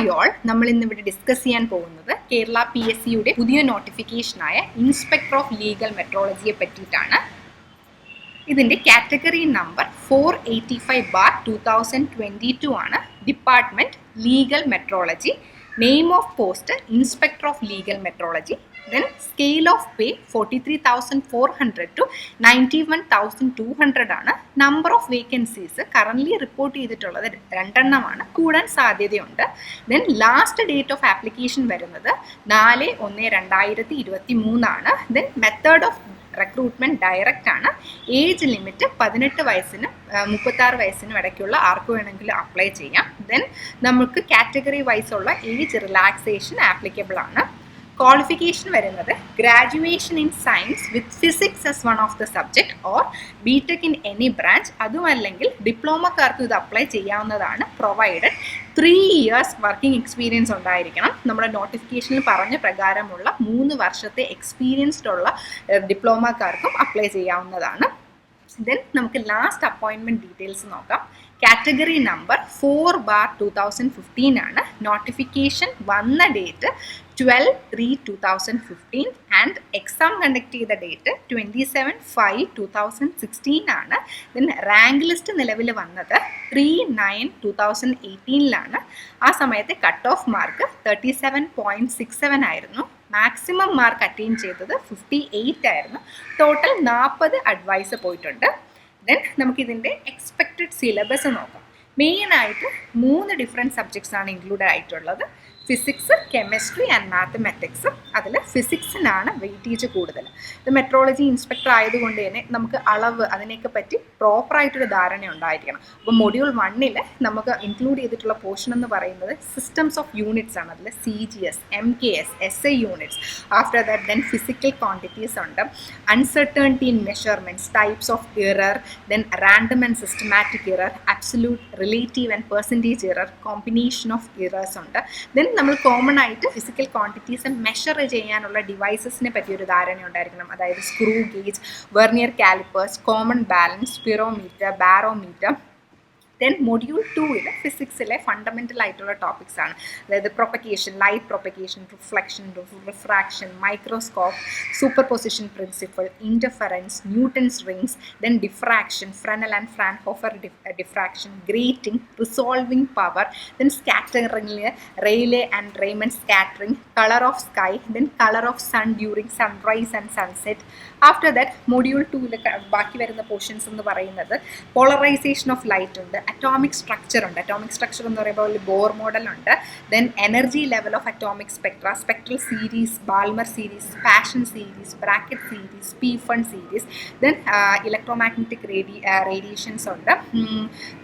Hi all, നമ്മൾ ഇന്നിവിടെ discuss ചെയ്യാൻ പോകുന്നത് കേരള PSCയുടെ പുതിയ നോട്ടിഫിക്കേഷനായ ഇൻസ്പെക്ടർ ഓഫ് ലീഗൽ മെട്രോളജിയെ പറ്റിയിട്ടാണ്. ഇതിൻ്റെ കാറ്റഗറി നമ്പർ 485/2022 ആണ്. Department legal metrology. Name of post inspector of legal metrology. Then scale of pay 43,400 to 91,200 ആണ്. Number of vacancies currently report ചെയ്തിട്ടുള്ളത് 2 എണ്ണമാണ്, കൂടാൻ സാധ്യതയുണ്ട്. Then last date of application വരുന്നത് 4/1/2023 ആണ്. Then method of recruitment direct ആണ്. Age limit 18 വയസ്സിനും 36 വയസ്സിനും ഇടയ്ക്കുള്ള ആർക്ക് വേണമെങ്കിലും അപ്ലൈ ചെയ്യാം. ദെൻ നമുക്ക് കാറ്റഗറി വൈസ് ഉള്ള ഏജ് റിലാക്സേഷൻ ആപ്ലിക്കബിൾ ആണ്. ക്വാളിഫിക്കേഷൻ വരുന്നത് graduation in science with physics as one of the subject or B.Tech in any branch. അതുമല്ലെങ്കിൽ ഡിപ്ലോമക്കാർക്ക് ഇത് അപ്ലൈ ചെയ്യാവുന്നതാണ്. പ്രൊവൈഡഡ് 3 years വർക്കിംഗ് എക്സ്പീരിയൻസ് ഉണ്ടായിരിക്കണം. നമ്മുടെ നോട്ടിഫിക്കേഷനിൽ പറഞ്ഞ പ്രകാരമുള്ള 3 വർഷത്തെ എക്സ്പീരിയൻസ്ഡ് ഉള്ള ഡിപ്ലോമക്കാർക്കും അപ്ലൈ ചെയ്യാവുന്നതാണ്. ദെൻ നമുക്ക് ലാസ്റ്റ് അപ്പോയിൻമെൻറ്റ് ഡീറ്റെയിൽസ് നോക്കാം. കാറ്റഗറി നമ്പർ 4/2015 ആണ്. നോട്ടിഫിക്കേഷൻ വന്ന ഡേറ്റ് 12/3/2015 ആൻഡ് എക്സാം കണ്ടക്ട് ചെയ്ത ഡേറ്റ് 27/5/2016 ആണ്. ദെൻ റാങ്ക് ലിസ്റ്റ് നിലവിൽ വന്നത് 3/9/2018 ആ സമയത്തെ കട്ട് ഓഫ് മാർക്ക് 37.67 ആയിരുന്നു. മാക്സിമം മാർക്ക് അറ്റൈൻ ചെയ്തത് 58 ആയിരുന്നു. ടോട്ടൽ 40 അഡ്വൈസ് പോയിട്ടുണ്ട്. ദെൻ നമുക്കിതിൻ്റെ എക്സ്പെക്റ്റഡ് സിലബസ് നോക്കാം. മെയിനായിട്ട് 3 ഡിഫറെൻറ്റ് സബ്ജക്ട്സ് ആണ് ഇൻക്ലൂഡഡ് ആയിട്ടുള്ളത്. Physics, chemistry and mathematics. അതിൽ ഫിസിക്സിനാണ് വെയിറ്റേജ് കൂടുതൽ. ഇത് മെട്രോളജി ഇൻസ്പെക്ടർ ആയതുകൊണ്ട് തന്നെ നമുക്ക് അളവ് അതിനെയൊക്കെ പറ്റി പ്രോപ്പറായിട്ടൊരു ധാരണ ഉണ്ടായിരിക്കണം. അപ്പോൾ മൊഡ്യൂൾ 1 നമുക്ക് ഇൻക്ലൂഡ് ചെയ്തിട്ടുള്ള പോർഷൻ എന്ന് പറയുന്നത് സിസ്റ്റംസ് ഓഫ് യൂണിറ്റ്സ് ആണ്. അതിൽ CGS, MKS, SI units. After that then physical quantities ഉണ്ട്, uncertainty in measurements, types of error, then random and systematic error, absolute, relative and percentage error, combination of errors ഉണ്ട്. Then നമ്മൾ common ആയിട്ട് physical quantities measure ചെയ്യാനുള്ള ഡിവൈസസിനെ പറ്റി ഒരു ധാരണ ഉണ്ടായിരിക്കണം. അതായത് screw gauge, vernier callipers, common balance, spirometer, barometer. Then module 2 ഫിസിക്സിലെ ഫണ്ടമെൻ്റൽ ആയിട്ടുള്ള ടോപ്പിക്സ് ആണ്. അതായത് propagation, light propagation, reflection, refraction, microscope, super position principle, interference, Newton's rings, then diffraction, Fresnel and Fraunhofer diffraction, grating, resolving power, then സ്കാറ്ററിംഗിൽ Rayleigh and Raymond scattering, colour of sky, then colour of sun during sunrise and sunset. After that module 2 ബാക്കി വരുന്ന portions എന്ന് പറയുന്നത് polarisation of light ഉണ്ട്, atomic structure ഉണ്ട്. Atomic structure എന്ന് പറയുമ്പോൾ ഒരു ബോർ മോഡൽ ഉണ്ട്. Then energy level of atomic spectra, spectral series, Balmer series, Paschen series, Brackett series, Pfund series. Then electromagnetic radiations ഉണ്ട്.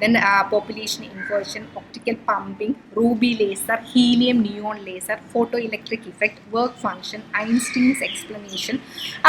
Then population inversion, optical pumping, ruby laser, helium neon laser, photo electric effect, work function, Einstein's explanation.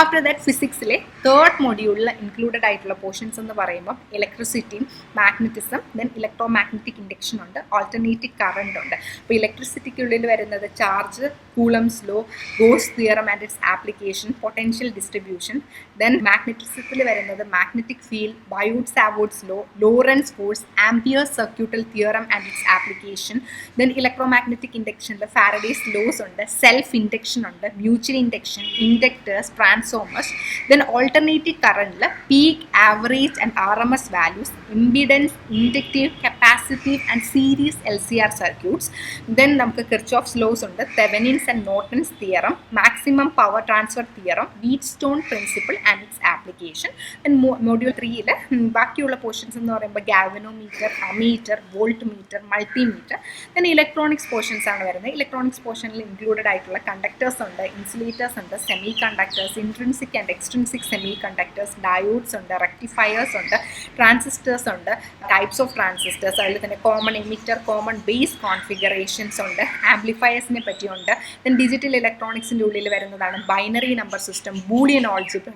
After that ഫിസിക്സിലെ 3rd മൊഡ്യൂളിൽ included ആയിട്ടുള്ള portions എന്ന് പറയുമ്പോൾ ഇലക്ട്രിസിറ്റിയും magnetism, then electromagnetic induction ഉണ്ട്, alternative current ഉണ്ട്. അപ്പോൾ ഇലക്ട്രിസിറ്റിക്കുള്ളിൽ വരുന്നത് charge, Coulomb's law, Gauss theorem and its application, potential distribution. Then മാഗ്നറ്റിസത്തിൽ വരുന്നത് magnetic field, Biot Savart's law, Lorentz force, Ampere's circuital theorem and its application. Then electromagnetic ഇൻഡക്ഷനിൽ Faraday's laws ഉണ്ട്, self induction ഉണ്ട്, mutual induction, inductors, transformers. Then alternative കറണ്ടിൽ peak, average and RMS values, impedance, inductive, capacitive and series LCR circuits. Then നമുക്ക് Kirchhoff's laws ഉണ്ട്, Thevenin's and Norton's theorem, maximum power transfer theorem, Wheatstone principle and its application. Then module 3 ബാക്കിയുള്ള portions എന്ന് പറയുമ്പോൾ galvanometer, ammeter, voltmeter, multimeter. Then electronics portions ആണ് വരുന്നത്. Electronics പോർഷനിൽ included ആയിട്ടുള്ള conductors ഉണ്ട്, ഇൻസുലേറ്റേഴ്സ് ഉണ്ട്, semiconductors, intrinsic and extrinsic semiconductors, diodes ഉണ്ട്, റെക്ടിഫയേഴ്സ് ഉണ്ട്, ട്രാൻസിസ്റ്റേഴ്സ് ഉണ്ട്, ടൈപ്സ് ഓഫ് ട്രാൻസിസ്റ്റേഴ്സ്. അതിൽ തന്നെ common emitter, common base configurations ഉണ്ട്, ആംപ്ലിഫയേഴ്സിനെ പറ്റിയുണ്ട്. ദെൻ ഡിജിറ്റൽ ഇലക്ട്രോണിക്സിൻ്റെ ഉള്ളിൽ വരുന്നതാണ് binary number system, Boolean algebra,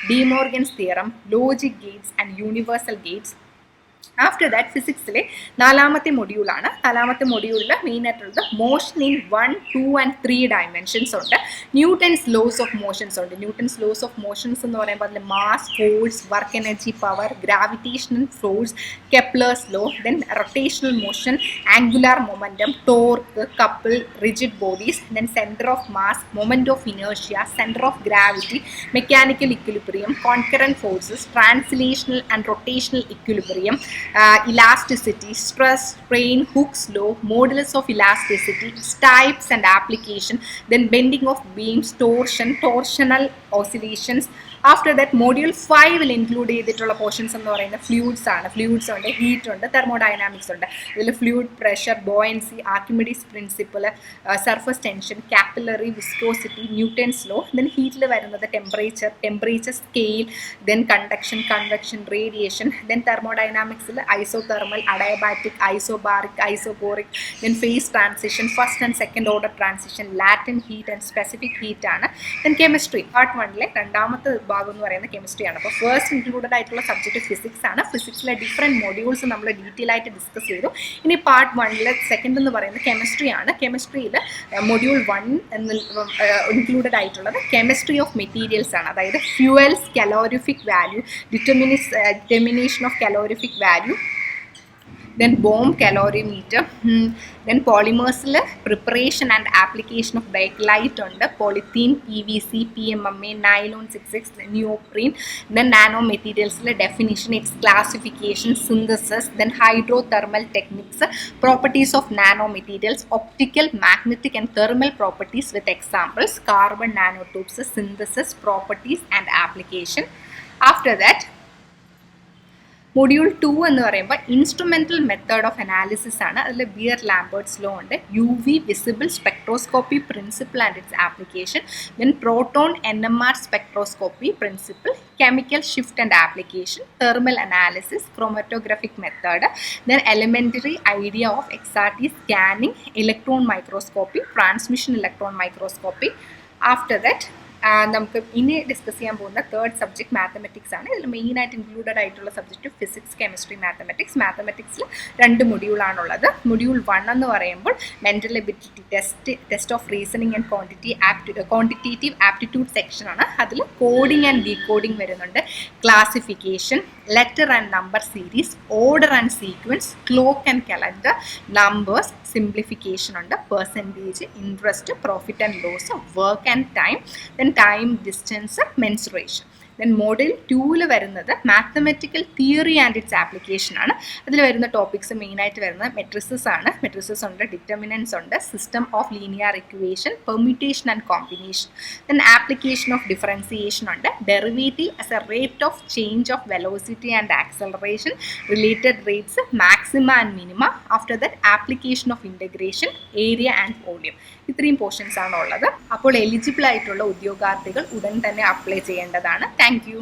De Morgan's theorem, logic gates and universal gates. After that ഫിസിക്സിലെ നാലാമത്തെ മൊഡ്യൂളാണ്. നാലാമത്തെ മൊഡ്യൂളിൽ മെയിനായിട്ടുള്ളത് മോഷൻ ഇൻ 1, 2 ആൻഡ് 3 ഡയമെൻഷൻസ് ഉണ്ട്. ന്യൂട്ടൺസ് ലോസ് ഓഫ് മോഷൻസ് ഉണ്ട്. ന്യൂട്ടൺസ് ലോസ് ഓഫ് മോഷൻസ് എന്ന് പറയുമ്പോൾ അതിൽ mass, force, work energy, power, gravitational force, Kepler's law, then rotational motion, angular momentum, torque, couple, rigid bodies, then centre of mass, moment of inertia, centre of gravity, mechanical equilibrium, concurrent forces, translational and rotational equilibrium, elasticity, stress, strain, Hooke's law, modulus of elasticity, types and application, then bending of beams, torsion, torsional oscillations. After that module 5 will include ചെയ്തിട്ടുള്ള portions എന്ന് പറയുന്നത് fluids ആണ്. Fluids ഉണ്ട്, heat ഉണ്ട്, thermodynamics ഉണ്ട്. ഇതിൽ fluid pressure, buoyancy, Archimedes principle, surface tension, capillary, viscosity, Newton's law. Then ഹീറ്റിൽ വരുന്നത് temperature scale, then conduction, convection, radiation. Then തെർമോഡൈനാമിക്സിൽ isothermal, adiabatic, isobaric, isochoric, then phase transition, first and second order transition, latent heat and specific heat ആണ്. Then chemistry part 1 രണ്ടാമത്തെ ഭാഗം എന്ന് പറയുന്നത് കെമിസ്ട്രിയാണ്. അപ്പോൾ ഫസ്റ്റ് ഇൻക്ലൂഡഡ് ആയിട്ടുള്ള സബ്ജക്റ്റ് ഫിസിക്സ് ആണ്. ഫിസിക്സിലെ ഡിഫറെൻറ്റ് മൊഡ്യൂൾസ് നമ്മൾ ഡീറ്റെയിൽ ആയിട്ട് ഡിസ്കസ് ചെയ്തു. ഇനി പാർട്ട് 1 സെക്കൻഡ് എന്ന് പറയുന്നത് കെമിസ്ട്രി ആണ്. കെമിസ്ട്രിയിൽ മൊഡ്യൂൾ 1 എന്ന് ഇൻക്ലൂഡഡ് ആയിട്ടുള്ളത് കെമിസ്ട്രി ഓഫ് മെറ്റീരിയൽസ് ആണ്. അതായത് fuels, calorific value, determination of calorific value, then bomb calorimeter, then polymers preparation and application of bakelite ഉണ്ട്, polythene, PVC, PMMA, nylon 66, neoprene. Then nanomaterials definition, its classification, synthesis, then hydrothermal techniques, properties of nanomaterials, optical, magnetic and thermal properties with examples, carbon nanotubes, synthesis, properties and application. After that module 2 എന്ന് പറയുമ്പോൾ instrumental method of analysis ആണ്. അതിൽ Beer Lambert's law ഉണ്ട്, UV visible spectroscopy principle and its application, then proton NMR spectroscopy principle, chemical shift and application, thermal analysis, chromatographic method, then elementary idea of XRT scanning, electron microscopy, transmission electron microscopy. After that നമുക്ക് ഇനി discuss ചെയ്യാൻ പോകുന്ന third subject mathematics ആണ്. ഇതിൽ മെയിനായിട്ട് included ആയിട്ടുള്ള subject physics, chemistry, mathematics. മാത്തമെറ്റിക്സിൽ 2 മൊഡ്യൂളാണുള്ളത്. മൊഡ്യൂൾ 1 എന്ന് പറയുമ്പോൾ mental ability test of reasoning and quantitative aptitude section ആണ്. അതിൽ കോഡിംഗ് ആൻഡ് ഡീകോഡിംഗ് വരുന്നുണ്ട്, classification, letter and number series, order and sequence, clock and calendar, numbers, simplification ഉണ്ട്, percentage, interest, profit and loss, work and time, then time, distance, mensuration. Then model 2 വരുന്നത് mathematical theory and its application ആണ്. അതിൽ വരുന്ന topics മെയിനായിട്ട് വരുന്നത് matrices ആണ്. Matrices ഉണ്ട്, determinants ഉണ്ട്, system of linear equation, permutation and combination. Then application of differentiation ഉണ്ട്, derivative as a rate of change of velocity and acceleration, related rates, maxima and minima. After that application of integration, area and volume. ഇത്രയും portions ആണ് ഉള്ളത്. അപ്പോൾ eligible ആയിട്ടുള്ള ഉദ്യോഗാർത്ഥികൾ ഉടൻ തന്നെ apply ചെയ്യേണ്ടതാണ്. Thank you.